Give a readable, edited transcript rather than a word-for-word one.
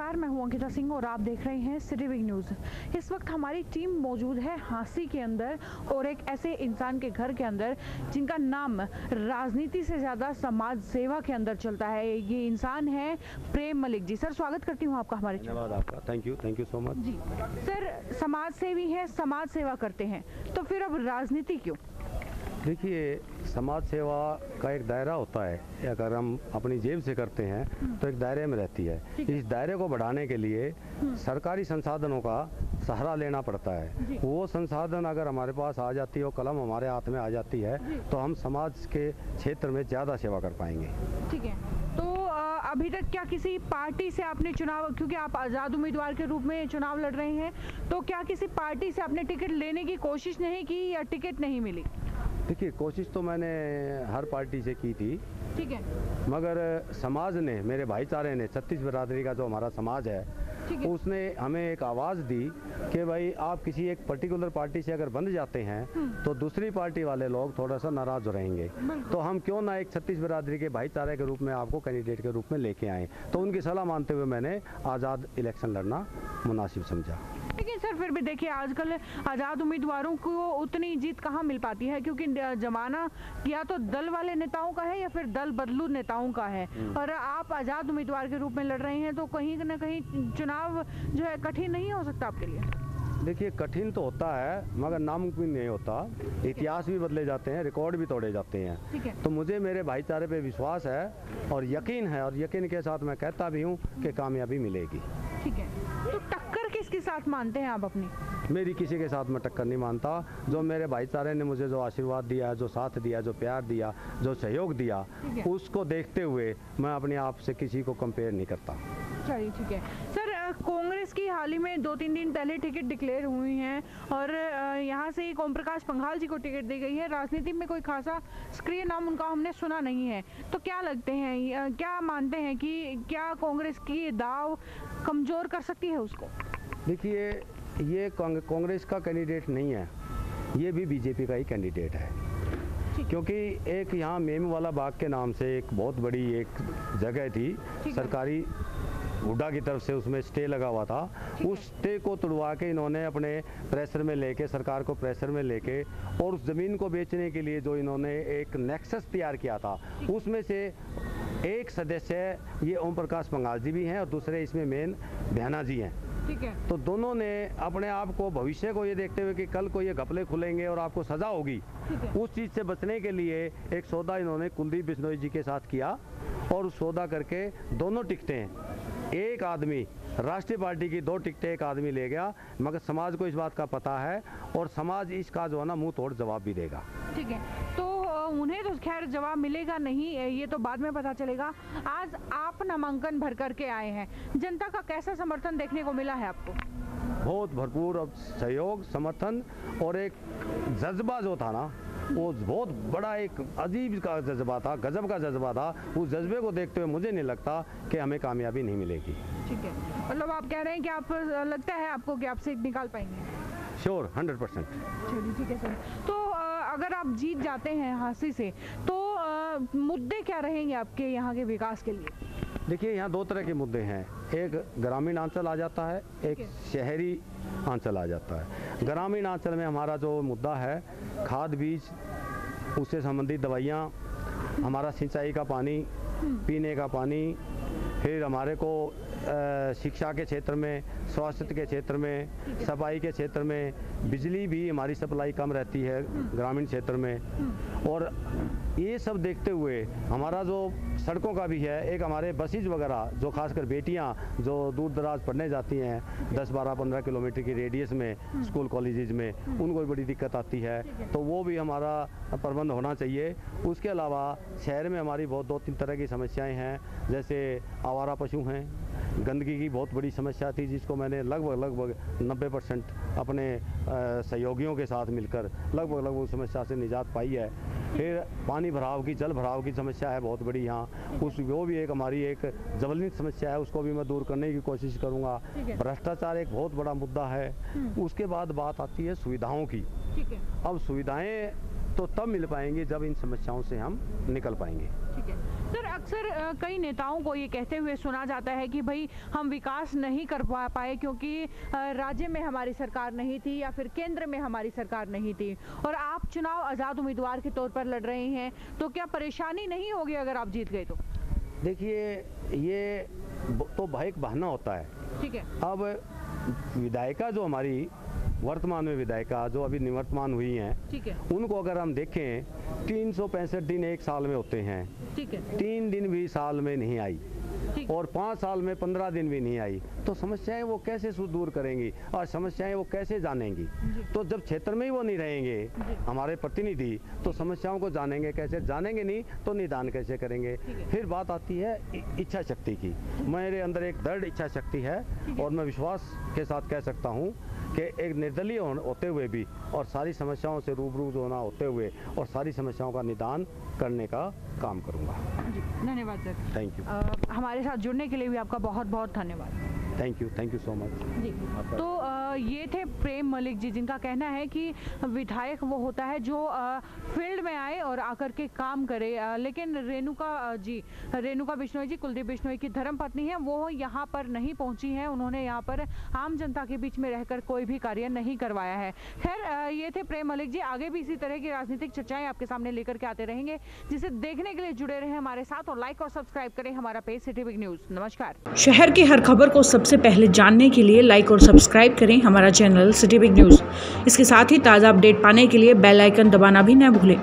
नमस्कार, मैं हूं अंकिता सिंह और आप देख रहे हैं सिटी बिग न्यूज़। इस वक्त हमारी टीम मौजूद है हांसी के अंदर और एक ऐसे इंसान के घर के अंदर जिनका नाम राजनीति से ज़्यादा समाज सेवा के अंदर चलता है। ये इंसान है प्रेम मलिक जी। सर, स्वागत करती हूँ आपका हमारे। धन्यवाद आपका, थैंक यू सो मच जी। सर, समाज सेवी हैं, समाज सेवा करते हैं, तो फिर अब राजनीति क्यों? देखिए, समाज सेवा का एक दायरा होता है। अगर हम अपनी जेब से करते हैं तो एक दायरे में रहती है। इस दायरे को बढ़ाने के लिए सरकारी संसाधनों का सहारा लेना पड़ता है। वो संसाधन अगर हमारे पास आ जाती है, वो कलम हमारे हाथ में आ जाती है, तो हम समाज के क्षेत्र में ज़्यादा सेवा कर पाएंगे। ठीक है। तो अभी तक क्या किसी पार्टी से आपने चुनाव, क्योंकि आप आज़ाद उम्मीदवार के रूप में चुनाव लड़ रहे हैं, तो क्या किसी पार्टी से आपने टिकट लेने की कोशिश नहीं की या टिकट नहीं मिली? देखिए, कोशिश तो मैंने हर पार्टी से की थी। ठीक है। मगर समाज ने, मेरे भाईचारे ने, 36 बिरादरी का जो हमारा समाज है, उसने हमें एक आवाज़ दी कि भाई आप किसी एक पर्टिकुलर पार्टी से अगर बंध जाते हैं तो दूसरी पार्टी वाले लोग थोड़ा सा नाराज़ हो रहेंगे, तो हम क्यों ना एक 36 बिरादरी के भाईचारे के रूप में आपको कैंडिडेट के रूप में लेके आए। तो उनकी सलाह मानते हुए मैंने आज़ाद इलेक्शन लड़ना मुनासिब समझा। लेकिन सर, फिर भी देखिए, आजकल आज़ाद उम्मीदवारों को उतनी जीत कहाँ मिल पाती है, क्योंकि जमाना या तो दल वाले नेताओं का है या फिर दल बदलू नेताओं का है। और आप आज़ाद उम्मीदवार के रूप में लड़ रहे हैं, तो कहीं ना कहीं चुनाव जो है कठिन नहीं हो सकता आपके लिए? देखिए, कठिन तो होता है मगर नामुमकिन नहीं होता। इतिहास भी बदले जाते हैं, रिकॉर्ड भी तोड़े जाते हैं। तो मुझे मेरे भाईचारे पे विश्वास है और यकीन है, और यकीन के साथ मैं कहता भी हूँ कि कामयाबी मिलेगी। ठीक है। तो टक्कर किसके साथ मानते हैं आप अपनी? मेरी किसी के साथ मैं टक्कर नहीं मानता। जो मेरे भाईचारे ने मुझे जो आशीर्वाद दिया, जो साथ दिया, जो प्यार दिया, जो सहयोग दिया, उसको देखते हुए मैं अपने आप से किसी को कंपेयर नहीं करता। चलिए, ठीक है। सर, कांग्रेस की हाल ही में 2-3 दिन पहले टिकट डिक्लेयर हुई हैं और यहाँ से ओम प्रकाश पंघाल जी को टिकट दी गई है। राजनीति में कोई खासा सक्रिय नाम उनका हमने सुना नहीं है, तो क्या लगते हैं, क्या मानते हैं कि क्या कांग्रेस की दाव कमज़ोर कर सकती है उसको? देखिए, ये कांग्रेस का कैंडिडेट नहीं है, ये भी बीजेपी का ही कैंडिडेट है। क्योंकि एक यहाँ मेमवाला बाग के नाम से एक बहुत बड़ी एक जगह थी सरकारी, हुड्डा की तरफ से उसमें स्टे लगा हुआ था। उस स्टे को तुड़वा के इन्होंने अपने प्रेशर में लेके, सरकार को प्रेशर में लेके, और उस ज़मीन को बेचने के लिए जो इन्होंने एक नेक्सस तैयार किया था, उसमें से एक सदस्य ये ओम प्रकाश पंघाल जी भी हैं और दूसरे इसमें मेन बहना जी हैं। ठीक है। तो दोनों ने अपने आप को, भविष्य को ये देखते हुए कि कल को ये घपले खुलेंगे और आपको सज़ा होगी, उस चीज़ से बचने के लिए एक सौदा इन्होंने कुलदीप बिश्नोई जी के साथ किया। और उस सौदा करके दोनों टिकटें, एक आदमी, राष्ट्रीय पार्टी की 2 टिकटें एक आदमी ले गया, मगर समाज को इस बात का पता है और समाज इसका जो है ना मुंह तोड़ जवाब भी देगा। ठीक है। तो उन्हें तो खैर जवाब मिलेगा नहीं, ये तो बाद में पता चलेगा। आज आप नामांकन भर करके आए हैं, जनता का कैसा समर्थन देखने को मिला है आपको? बहुत भरपूर सहयोग, समर्थन और एक जज्बा जो था ना, वो बहुत बड़ा एक अजीब का जज्बा था, गजब का जज्बा था। उस जज्बे को देखते हुए मुझे नहीं लगता कि हमें कामयाबी नहीं मिलेगी। ठीक है, मतलब आप कह रहे हैं कि आप, लगता है आपको कि आप सीट निकाल पाएंगे? श्योर, 100%। चलिए, ठीक है सर। तो अगर आप जीत जाते हैं हांसी से, तो मुद्दे क्या रहेंगे आपके यहाँ के विकास के लिए? देखिए, यहाँ 2 तरह के मुद्दे हैं। एक ग्रामीण अंचल आ जाता है, एक शहरी अंचल आ जाता है। ग्रामीण अंचल में हमारा जो मुद्दा है, खाद बीज, उससे संबंधित दवाइयाँ, हमारा सिंचाई का पानी, पीने का पानी, फिर हमारे को शिक्षा के क्षेत्र में, स्वास्थ्य के क्षेत्र में, सफाई के क्षेत्र में, बिजली भी हमारी सप्लाई कम रहती है ग्रामीण क्षेत्र में। और ये सब देखते हुए हमारा जो सड़कों का भी है, एक हमारे बसेज वगैरह जो खासकर बेटियां जो दूर दराज पढ़ने जाती हैं 10, 12, 15 किलोमीटर की रेडियस में स्कूल कॉलेजेस में, उनको भी बड़ी दिक्कत आती है, तो वो भी हमारा प्रबंध होना चाहिए। उसके अलावा शहर में हमारी बहुत 2-3 तरह की समस्याएं हैं, जैसे आवारा पशु हैं, गंदगी की बहुत बड़ी समस्या थी, जिसको मैंने लगभग 90% अपने सहयोगियों के साथ मिलकर लगभग उस समस्या से निजात पाई है। फिर पानी भराव की, जल भराव की समस्या है बहुत बड़ी यहाँ, वो भी एक हमारी एक ज्वलंत समस्या है, उसको भी मैं दूर करने की कोशिश करूँगा। भ्रष्टाचार एक बहुत बड़ा मुद्दा है। उसके बाद बात आती है सुविधाओं की। अब सुविधाएं तो तब मिल पाएंगी जब इन समस्याओं से हम निकल पाएंगे। ठीक है। सर अक्सर कई नेताओं को ये कहते हुए सुना जाता है कि भाई हम विकास नहीं कर पाए क्योंकि राज्य में हमारी सरकार नहीं थी या फिर केंद्र में हमारी सरकार नहीं थी, और आप चुनाव आज़ाद उम्मीदवार के तौर पर लड़ रहे हैं, तो क्या परेशानी नहीं होगी अगर आप जीत गए तो? देखिए, ये तो भाई एक बहाना होता है। ठीक है। अब विधायिका जो हमारी वर्तमान में विधायिका जो अभी निवर्तमान हुई हैं, ठीक है, उनको अगर हम देखें 365 दिन एक साल में होते हैं। ठीक है। 3 दिन भी साल में नहीं आई और 5 साल में 15 दिन भी नहीं आई, तो समस्याएं वो कैसे दूर करेंगी और समस्याएं वो कैसे जानेंगी? तो जब क्षेत्र में ही वो नहीं रहेंगे हमारे प्रतिनिधि, तो समस्याओं को जानेंगे कैसे? जानेंगे नहीं तो निदान कैसे करेंगे? फिर बात आती है इच्छा शक्ति की। मेरे अंदर एक दृढ़ इच्छा शक्ति है और मैं विश्वास के साथ कह सकता हूँ कि एक निर्दलीय होते हुए भी और सारी समस्याओं से रूबरू होना होते हुए और सारी समस्याओं का निदान करने का काम करूँगा। जी, धन्यवाद सर। Thank you. हमारे साथ जुड़ने के लिए भी आपका बहुत बहुत धन्यवाद। Thank you so much. जी, तो ये थे प्रेम मलिक जी, जिनका कहना है कि विधायक वो होता है जो फील्ड में आए और आकर के काम करे, लेकिन रेणुका बिश्नोई जी, कुलदीप बिश्नोई की धर्मपत्नी है, वो यहाँ पर नहीं पहुँची हैं। उन्होंने यहाँ पर आम जनता के बीच में रहकर कोई भी कार्य नहीं करवाया है। खैर, ये थे प्रेम मलिक जी। आगे भी इसी तरह की राजनीतिक चर्चाएं आपके सामने लेकर के आते रहेंगे, जिसे देखने के लिए जुड़े रहे हमारे साथ और लाइक और सब्सक्राइब करें हमारा पेज सिटी बिग न्यूज़। नमस्कार। शहर की हर खबर को सबसे पहले जानने के लिए लाइक और सब्सक्राइब करें हमारा चैनल सिटी बिग न्यूज़। इसके साथ ही ताज़ा अपडेट पाने के लिए बेल आइकन दबाना भी न भूलें।